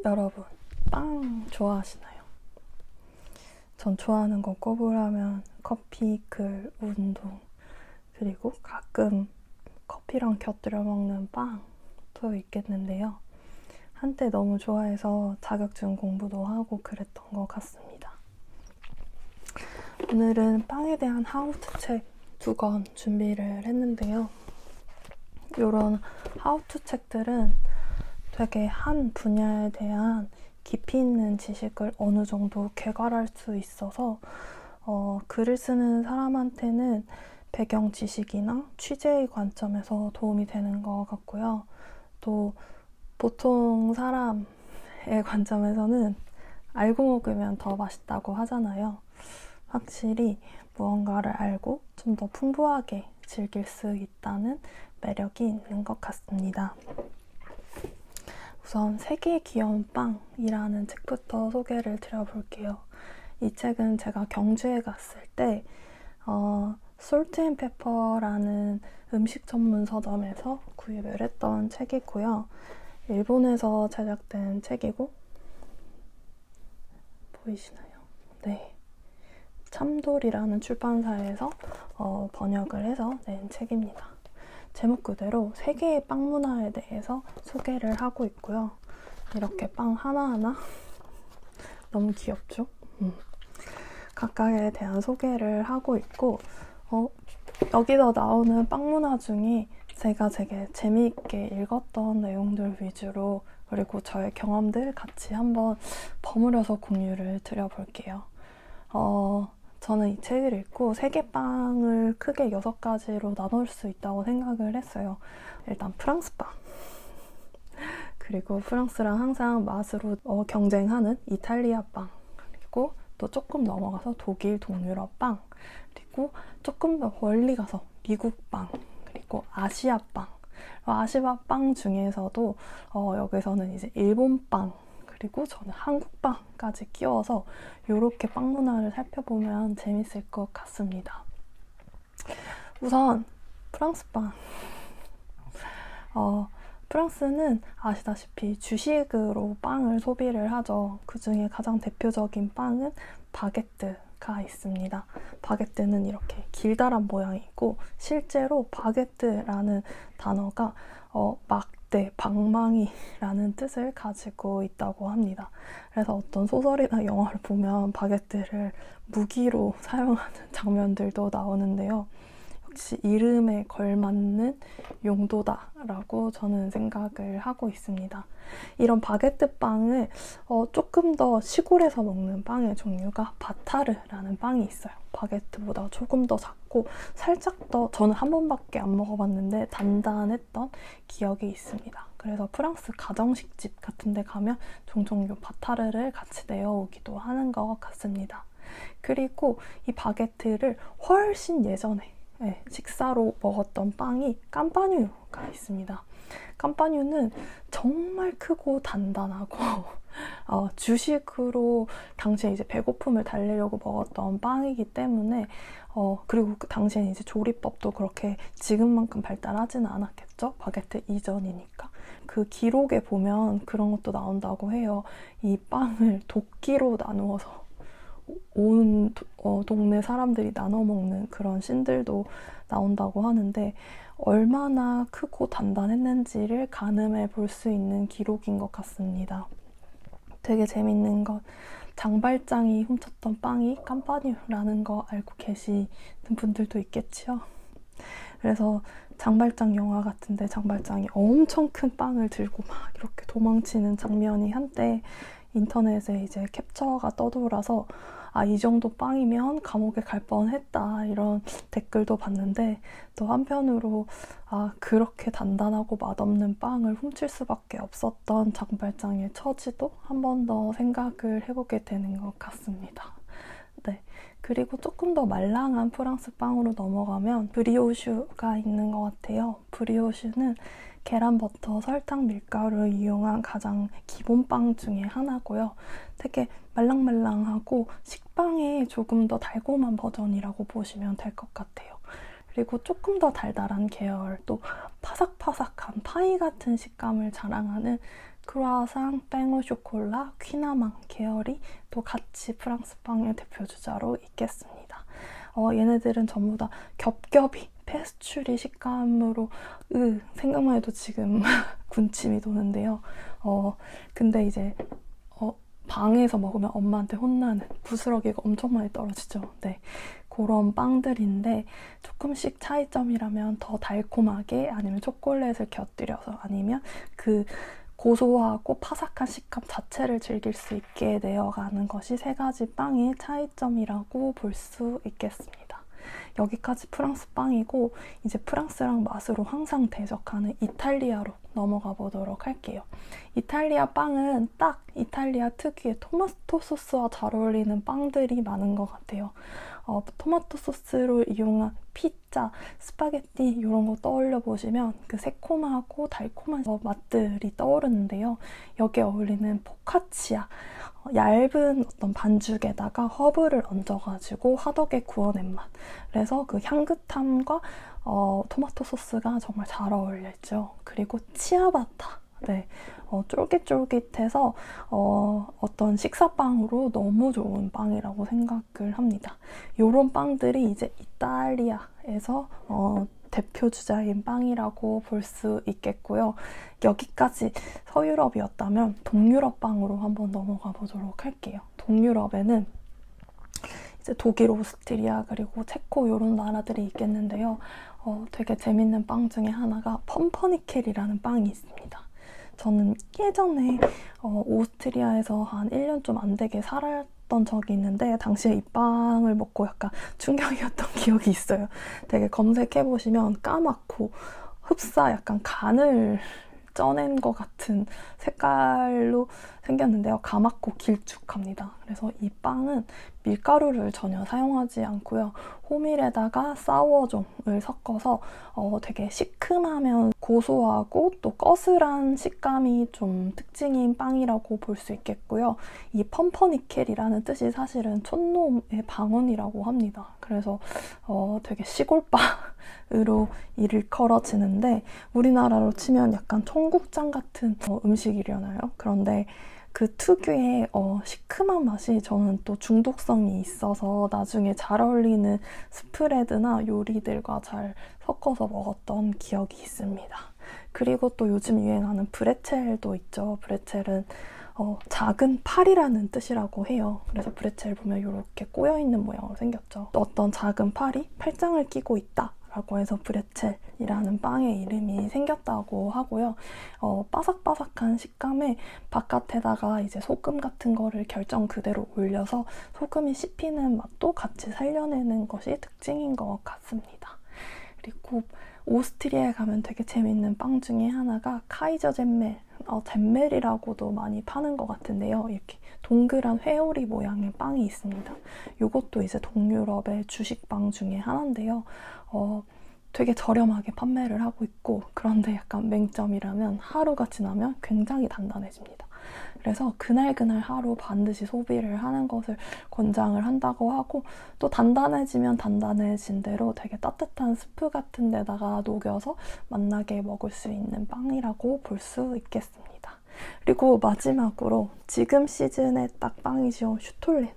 여러분, 빵 좋아하시나요? 전 좋아하는 거 꼽으라면 커피, 글, 운동, 그리고 가끔 커피랑 곁들여 먹는 빵도 있겠는데요. 한때 너무 좋아해서 자격증 공부도 하고 그랬던 것 같습니다. 오늘은 빵에 대한 하우투 책 2권 준비를 했는데요. 이런 하우투 책들은 되게 한 분야에 대한 깊이 있는 지식을 어느 정도 개괄할 수 있어서 글을 쓰는 사람한테는 배경 지식이나 취재의 관점에서 도움이 되는 것 같고요. 또 보통 사람의 관점에서는 알고 먹으면 더 맛있다고 하잖아요. 확실히 무언가를 알고 좀 더 풍부하게 즐길 수 있다는 매력이 있는 것 같습니다. 우선 세계의 귀여운 빵이라는 책부터 소개를 드려볼게요. 이 책은 제가 경주에 갔을 때 솔트 앤 페퍼라는 음식 전문 서점에서 구입을 했던 책이고요. 일본에서 제작된 책이고 보이시나요? 네. 참돌이라는 출판사에서 번역을 해서 낸 책입니다. 제목 그대로 세계의 빵 문화에 대해서 소개를 하고 있고요. 이렇게 빵 하나하나 너무 귀엽죠? 각각에 대한 소개를 하고 있고 여기서 나오는 빵 문화 중에 제가 되게 재미있게 읽었던 내용들 위주로 그리고 저의 경험들 같이 한번 버무려서 공유를 드려볼게요. 저는 이 책을 읽고 세계빵을 크게 6가지로 나눌 수 있다고 생각을 했어요. 일단 프랑스빵, 그리고 프랑스랑 항상 맛으로 경쟁하는 이탈리아빵, 그리고 또 조금 넘어가서 독일, 동유럽빵, 그리고 조금 더 멀리 가서 미국빵, 그리고 아시아빵. 아시아빵 중에서도 여기서는 이제 일본빵, 그리고 저는 한국빵까지 끼워서 이렇게 빵 문화를 살펴보면 재밌을 것 같습니다. 우선 프랑스빵. 프랑스는 아시다시피 주식으로 빵을 소비를 하죠. 그 중에 가장 대표적인 빵은 바게트가 있습니다. 바게트는 이렇게 길다란 모양이고 실제로 바게트라는 단어가 막대, 방망이라는 뜻을 가지고 있다고 합니다. 그래서 어떤 소설이나 영화를 보면 바게트를 무기로 사용하는 장면들도 나오는데요. 역시 이름에 걸맞는 용도다라고 저는 생각을 하고 있습니다. 이런 바게트 빵을 조금 더 시골에서 먹는 빵의 종류가 바타르라는 빵이 있어요. 바게트보다 조금 더 작고 살짝 더 저는 한 번밖에 안 먹어봤는데 단단했던 기억이 있습니다. 그래서 프랑스 가정식집 같은 데 가면 종종 이 바타르를 같이 내어오기도 하는 것 같습니다. 그리고 이 바게트를 훨씬 예전에 식사로 먹었던 빵이 깜파뉴가 있습니다. 깜파뉴는 정말 크고 단단하고 주식으로 당시에 이제 배고픔을 달래려고 먹었던 빵이기 때문에 그리고 그 당시에 이제 조리법도 그렇게 지금만큼 발달하지는 않았겠죠? 바게트 이전이니까. 그 기록에 보면 그런 것도 나온다고 해요. 이 빵을 도끼로 나누어서 온 동네 사람들이 나눠 먹는 그런 씬들도 나온다고 하는데 얼마나 크고 단단했는지를 가늠해 볼 수 있는 기록인 것 같습니다. 되게 재밌는 건 장발장이 훔쳤던 빵이 깜파뉴라는 거 알고 계시는 분들도 있겠지요. 그래서 장발장 영화 같은데 장발장이 엄청 큰 빵을 들고 막 이렇게 도망치는 장면이 한때 인터넷에 이제 캡처가 떠돌아서 이 정도 빵이면 감옥에 갈 뻔했다 이런 댓글도 봤는데 또 한편으로 그렇게 단단하고 맛없는 빵을 훔칠 수밖에 없었던 장발장의 처지도 한 번 더 생각을 해보게 되는 것 같습니다. 네. 그리고 조금 더 말랑한 프랑스 빵으로 넘어가면 브리오슈가 있는 것 같아요. 브리오슈는 계란, 버터, 설탕, 밀가루를 이용한 가장 기본 빵 중에 하나고요. 되게 말랑말랑하고 식빵의 조금 더 달콤한 버전이라고 보시면 될 것 같아요. 그리고 조금 더 달달한 계열, 또 파삭파삭한 파이 같은 식감을 자랑하는 크루아상, 뺑오 쇼콜라, 퀴나망 계열이 또 같이 프랑스 빵의 대표 주자로 있겠습니다. 얘네들은 전부 다 겹겹이 페스츄리 식감으로 생각만 해도 지금 군침이 도는데요. 근데 이제 방에서 먹으면 엄마한테 혼나는 부스러기가 엄청 많이 떨어지죠. 네, 그런 빵들인데 조금씩 차이점이라면 더 달콤하게 아니면 초콜릿을 곁들여서 아니면 그 고소하고 파삭한 식감 자체를 즐길 수 있게 되어가는 것이 세 가지 빵의 차이점이라고 볼 수 있겠습니다. 여기까지 프랑스 빵이고 이제 프랑스랑 맛으로 항상 대적하는 이탈리아로 넘어가 보도록 할게요. 이탈리아 빵은 딱 이탈리아 특유의 토마토 소스와 잘 어울리는 빵들이 많은 것 같아요. 토마토 소스로 이용한 피자, 스파게티 이런 거 떠올려 보시면 그 새콤하고 달콤한 맛들이 떠오르는데요. 여기에 어울리는 포카치아, 얇은 어떤 반죽에다가 허브를 얹어가지고 화덕에 구워낸 맛. 그래서 그 향긋함과 토마토 소스가 정말 잘 어울려있죠. 그리고 치아바타. 네, 쫄깃쫄깃해서 어떤 식사빵으로 너무 좋은 빵이라고 생각을 합니다. 이런 빵들이 이제 이탈리아에서 대표 주자인 빵이라고 볼 수 있겠고요. 여기까지 서유럽이었다면 동유럽 빵으로 한번 넘어가 보도록 할게요. 동유럽에는 이제 독일, 오스트리아, 그리고 체코 이런 나라들이 있겠는데요. 되게 재밌는 빵 중에 하나가 펌퍼니켈이라는 빵이 있습니다. 저는 예전에 오스트리아에서 한 1년 좀 안 되게 살았던 적이 있는데 당시에 이 빵을 먹고 약간 충격이었던 기억이 있어요. 되게 검색해보시면 까맣고 흡사 약간 간을 쪄낸 것 같은 색깔로 생겼는데요. 까맣고 길쭉합니다. 그래서 이 빵은 밀가루를 전혀 사용하지 않고요. 호밀에다가 사워종을 섞어서 되게 시큼하면 고소하고 또 꺼슬한 식감이 좀 특징인 빵이라고 볼 수 있겠고요. 이 펌퍼니켈이라는 뜻이 사실은 촌놈의 방언이라고 합니다. 그래서 되게 시골빵으로 일컬어지는데 우리나라로 치면 약간 청국장 같은 음식이려나요? 그런데 그 특유의 시큼한 맛이 저는 또 중독성이 있어서 나중에 잘 어울리는 스프레드나 요리들과 잘 섞어서 먹었던 기억이 있습니다. 그리고 또 요즘 유행하는 브레첼도 있죠. 브레첼은 작은 팔이라는 뜻이라고 해요. 그래서 브레첼 보면 이렇게 꼬여있는 모양으로 생겼죠. 어떤 작은 팔이 팔짱을 끼고 있다 라고 해서 브레첼이라는 빵의 이름이 생겼다고 하고요. 바삭바삭한 식감에 바깥에다가 이제 소금 같은 거를 결정 그대로 올려서 소금이 씹히는 맛도 같이 살려내는 것이 특징인 것 같습니다. 그리고 오스트리아에 가면 되게 재밌는 빵 중에 하나가 카이저 젠멜, 젠멜이라고도 많이 파는 것 같은데요. 이렇게 동그란 회오리 모양의 빵이 있습니다. 이것도 이제 동유럽의 주식빵 중에 하나인데요. 되게 저렴하게 판매를 하고 있고 그런데 약간 맹점이라면 하루가 지나면 굉장히 단단해집니다. 그래서 그날그날 하루 반드시 소비를 하는 것을 권장을 한다고 하고 또 단단해지면 단단해진 대로 되게 따뜻한 스프 같은 데다가 녹여서 맛나게 먹을 수 있는 빵이라고 볼 수 있겠습니다. 그리고 마지막으로 지금 시즌에 딱 빵이죠. 슈톨렛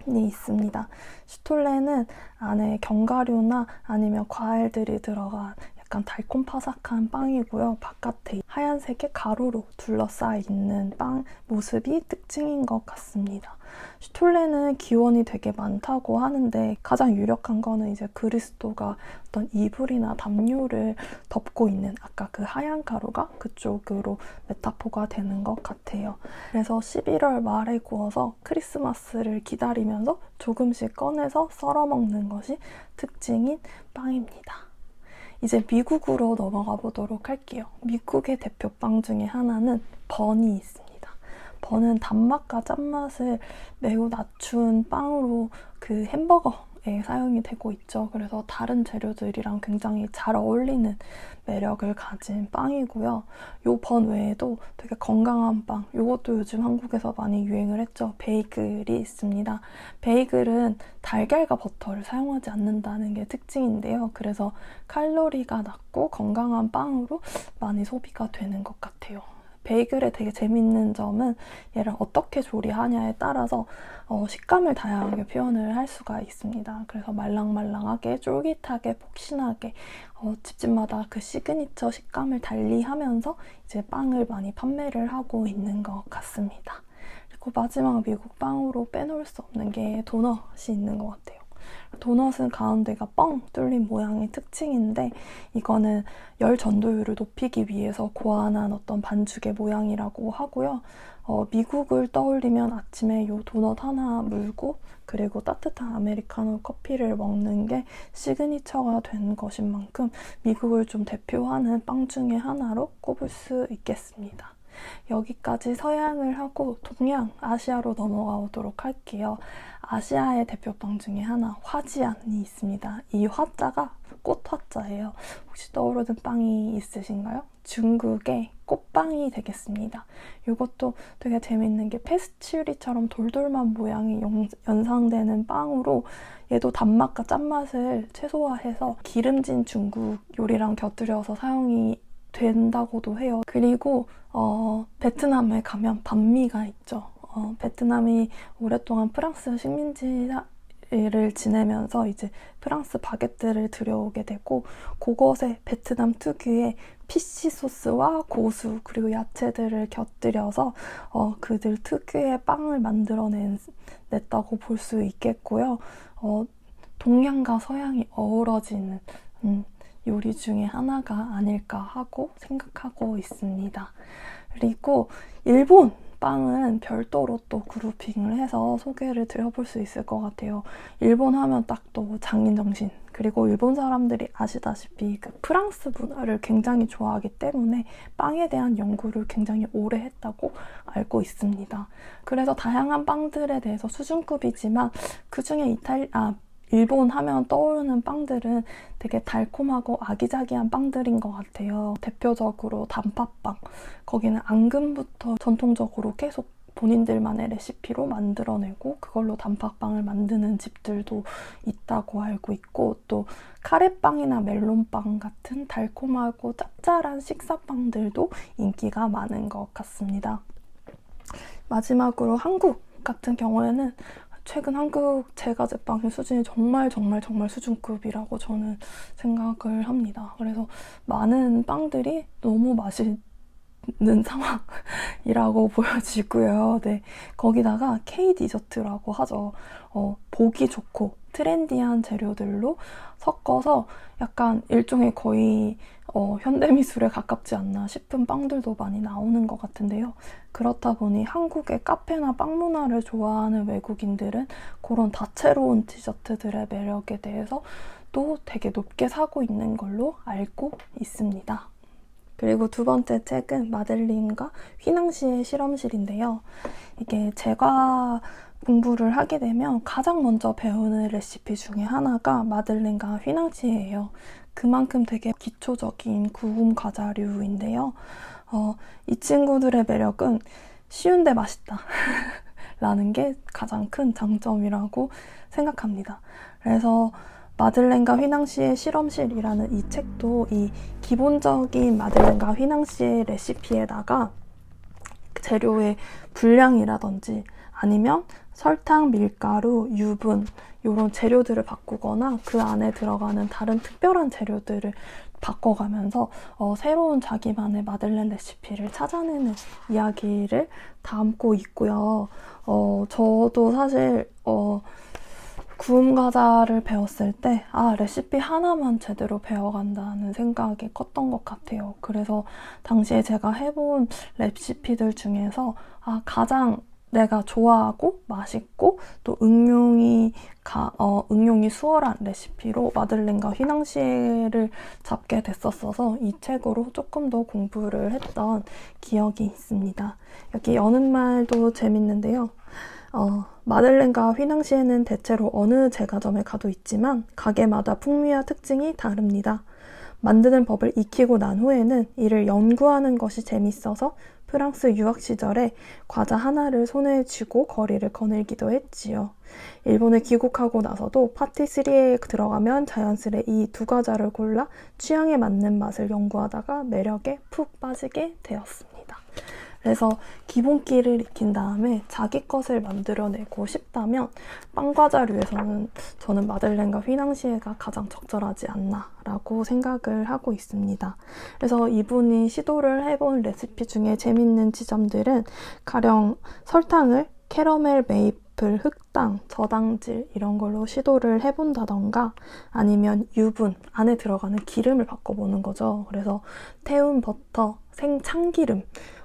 이 있습니다. 슈톨레는 안에 견과류나 아니면 과일들이 들어간 약간 달콤바삭한 빵이고요. 바깥에 하얀색의 가루로 둘러싸여 있는 빵 모습이 특징인 것 같습니다. 슈톨레는 기원이 되게 많다고 하는데 가장 유력한 거는 이제 그리스도가 어떤 이불이나 담요를 덮고 있는 아까 그 하얀 가루가 그쪽으로 메타포가 되는 것 같아요. 그래서 11월 말에 구워서 크리스마스를 기다리면서 조금씩 꺼내서 썰어 먹는 것이 특징인 빵입니다. 이제 미국으로 넘어가 보도록 할게요. 미국의 대표빵 중에 하나는 번이 있습니다. 번은 단맛과 짠맛을 매우 낮춘 빵으로 그 햄버거에 사용이 되고 있죠. 그래서 다른 재료들이랑 굉장히 잘 어울리는 매력을 가진 빵이고요. 요 번 외에도 되게 건강한 빵, 요것도 요즘 한국에서 많이 유행을 했죠. 베이글이 있습니다. 베이글은 달걀과 버터를 사용하지 않는다는 게 특징인데요. 그래서 칼로리가 낮고 건강한 빵으로 많이 소비가 되는 것 같아요. 베이글의 되게 재밌는 점은 얘를 어떻게 조리하냐에 따라서 식감을 다양하게 표현을 할 수가 있습니다. 그래서 말랑말랑하게, 쫄깃하게, 폭신하게 집집마다 그 시그니처 식감을 달리하면서 이제 빵을 많이 판매를 하고 있는 것 같습니다. 그리고 마지막 미국 빵으로 빼놓을 수 없는 게 도넛이 있는 것 같아요. 도넛은 가운데가 뻥 뚫린 모양의 특징인데 이거는 열 전도율을 높이기 위해서 고안한 어떤 반죽의 모양이라고 하고요. 미국을 떠올리면 아침에 이 도넛 하나 물고 그리고 따뜻한 아메리카노 커피를 먹는 게 시그니처가 된 것인 만큼 미국을 좀 대표하는 빵 중에 하나로 꼽을 수 있겠습니다. 여기까지 서양을 하고 동양, 아시아로 넘어가 보도록 할게요. 아시아의 대표빵 중에 하나, 화지안이 있습니다. 이 화자가 꽃화자예요. 혹시 떠오르는 빵이 있으신가요? 중국의 꽃빵이 되겠습니다. 이것도 되게 재밌는 게 페스츄리처럼 돌돌만 모양이 연상되는 빵으로 얘도 단맛과 짠맛을 최소화해서 기름진 중국 요리랑 곁들여서 사용이 된다고도 해요. 그리고 베트남에 가면 반미가 있죠. 베트남이 오랫동안 프랑스 식민지를 지내면서 이제 프랑스 바게트를 들여오게 되고 그것에 베트남 특유의 피쉬 소스와 고수 그리고 야채들을 곁들여서 그들 특유의 빵을 만들어냈다고 볼 수 있겠고요. 동양과 서양이 어우러지는 요리 중에 하나가 아닐까 하고 생각하고 있습니다. 그리고 일본 빵은 별도로 또 그룹핑을 해서 소개를 드려볼 수 있을 것 같아요. 일본 하면 딱 또 장인정신, 그리고 일본 사람들이 아시다시피 그 프랑스 문화를 굉장히 좋아하기 때문에 빵에 대한 연구를 굉장히 오래 했다고 알고 있습니다. 그래서 다양한 빵들에 대해서 수준급이지만 그중에 일본 하면 떠오르는 빵들은 되게 달콤하고 아기자기한 빵들인 것 같아요. 대표적으로 단팥빵. 거기는 앙금부터 전통적으로 계속 본인들만의 레시피로 만들어내고 그걸로 단팥빵을 만드는 집들도 있다고 알고 있고 또 카레빵이나 멜론빵 같은 달콤하고 짭짤한 식사빵들도 인기가 많은 것 같습니다. 마지막으로 한국 같은 경우에는 최근 한국 제과제빵의 수준이 정말 수준급이라고 저는 생각을 합니다. 그래서 많은 빵들이 너무 맛있는 상황이라고 보여지고요. 네, 거기다가 K-디저트라고 하죠. 보기 좋고 트렌디한 재료들로 섞어서 약간 일종의 거의 현대미술에 가깝지 않나 싶은 빵들도 많이 나오는 것 같은데요. 그렇다 보니 한국의 카페나 빵 문화를 좋아하는 외국인들은 그런 다채로운 디저트들의 매력에 대해서 또 되게 높게 사고 있는 걸로 알고 있습니다. 그리고 두 번째 책은 마들린과 휘낭시의 실험실인데요. 이게 제가 공부를 하게 되면 가장 먼저 배우는 레시피 중에 하나가 마들렌과 휘낭시예요. 그만큼 되게 기초적인 구움 과자류인데요. 이 친구들의 매력은 쉬운데 맛있다 라는 게 가장 큰 장점이라고 생각합니다. 그래서 마들렌과 휘낭시의 실험실이라는 이 책도 이 기본적인 마들렌과 휘낭시의 레시피에다가 재료의 분량이라든지 아니면 설탕, 밀가루, 유분 이런 재료들을 바꾸거나 그 안에 들어가는 다른 특별한 재료들을 바꿔가면서 새로운 자기만의 마들렌 레시피를 찾아내는 이야기를 담고 있고요. 저도 사실 구움 과자를 배웠을 때 레시피 하나만 제대로 배워간다는 생각이 컸던 것 같아요. 그래서 당시에 제가 해본 레시피들 중에서 가장 내가 좋아하고 맛있고 또 응용이 수월한 레시피로 마들렌과 휘낭시에를 잡게 됐었어서 이 책으로 조금 더 공부를 했던 기억이 있습니다. 여기 여는 말도 재밌는데요. 마들렌과 휘낭시에는 대체로 어느 제과점에 가도 있지만 가게마다 풍미와 특징이 다릅니다. 만드는 법을 익히고 난 후에는 이를 연구하는 것이 재밌어서 프랑스 유학 시절에 과자 하나를 손에 쥐고 거리를 거닐기도 했지요. 일본에 귀국하고 나서도 파티스리에 들어가면 자연스레 이 두 과자를 골라 취향에 맞는 맛을 연구하다가 매력에 푹 빠지게 되었습니다. 그래서 기본기를 익힌 다음에 자기 것을 만들어내고 싶다면 빵과자류에서는 저는 마들렌과 휘낭시에가 가장 적절하지 않나라고 생각을 하고 있습니다. 그래서 이분이 시도를 해본 레시피 중에 재밌는 지점들은 가령 설탕을 캐러멜 메이플, 흑당, 저당질 이런 걸로 시도를 해본다던가 아니면 유분, 안에 들어가는 기름을 바꿔보는 거죠. 그래서 태운 버터, 생참기름,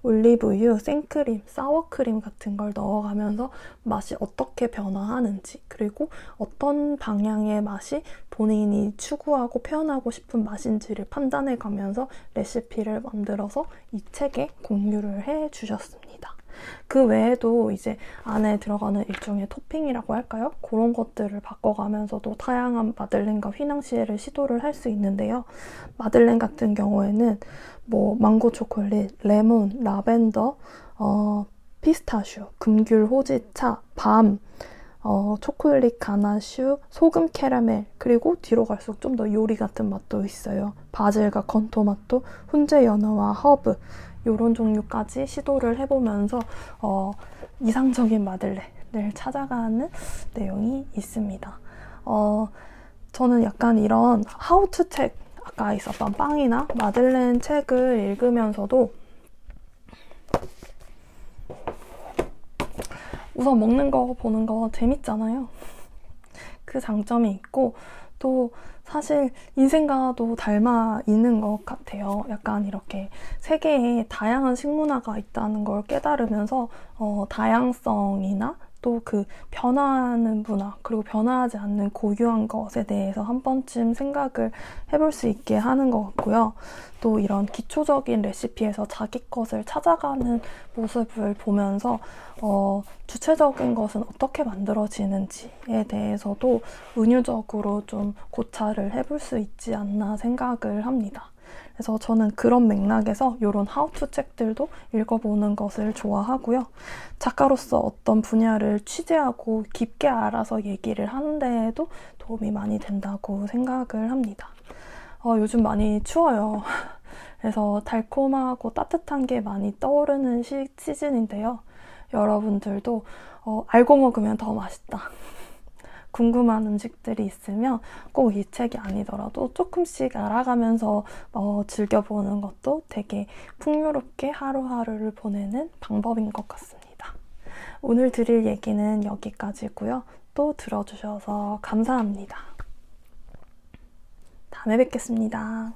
올리브유, 생크림, 사워크림 같은 걸 넣어가면서 맛이 어떻게 변화하는지 그리고 어떤 방향의 맛이 본인이 추구하고 표현하고 싶은 맛인지를 판단해가면서 레시피를 만들어서 이 책에 공유를 해주셨습니다. 그 외에도 이제 안에 들어가는 일종의 토핑이라고 할까요? 그런 것들을 바꿔가면서도 다양한 마들렌과 휘낭시에를 시도를 할 수 있는데요. 마들렌 같은 경우에는 뭐 망고 초콜릿, 레몬, 라벤더, 피스타슈, 금귤 호지차, 밤, 초콜릿 가나슈, 소금 캐러멜, 그리고 뒤로 갈수록 좀 더 요리 같은 맛도 있어요. 바질과 건토마토, 훈제 연어와 허브 이런 종류까지 시도를 해보면서 이상적인 마들렌을 찾아가는 내용이 있습니다. 저는 약간 이런 하우투 책, 아까 있었던 빵이나 마들렌 책을 읽으면서도 우선 먹는 거 보는 거 재밌잖아요. 그 장점이 있고 또 사실 인생과도 닮아 있는 것 같아요. 약간 이렇게 세계에 다양한 식문화가 있다는 걸 깨달으면서 다양성이나 또 그 변화하는 문화 그리고 변화하지 않는 고유한 것에 대해서 한 번쯤 생각을 해볼 수 있게 하는 것 같고요. 또 이런 기초적인 레시피에서 자기 것을 찾아가는 모습을 보면서 주체적인 것은 어떻게 만들어지는지에 대해서도 은유적으로 좀 고찰을 해볼 수 있지 않나 생각을 합니다. 그래서 저는 그런 맥락에서 이런 하우투 책들도 읽어보는 것을 좋아하고요. 작가로서 어떤 분야를 취재하고 깊게 알아서 얘기를 하는 데에도 도움이 많이 된다고 생각을 합니다. 요즘 많이 추워요. 그래서 달콤하고 따뜻한 게 많이 떠오르는 시즌인데요. 여러분들도 알고 먹으면 더 맛있다. 궁금한 음식들이 있으면 꼭 이 책이 아니더라도 조금씩 알아가면서 즐겨보는 것도 되게 풍요롭게 하루하루를 보내는 방법인 것 같습니다. 오늘 드릴 얘기는 여기까지고요. 또 들어주셔서 감사합니다. 다음에 뵙겠습니다.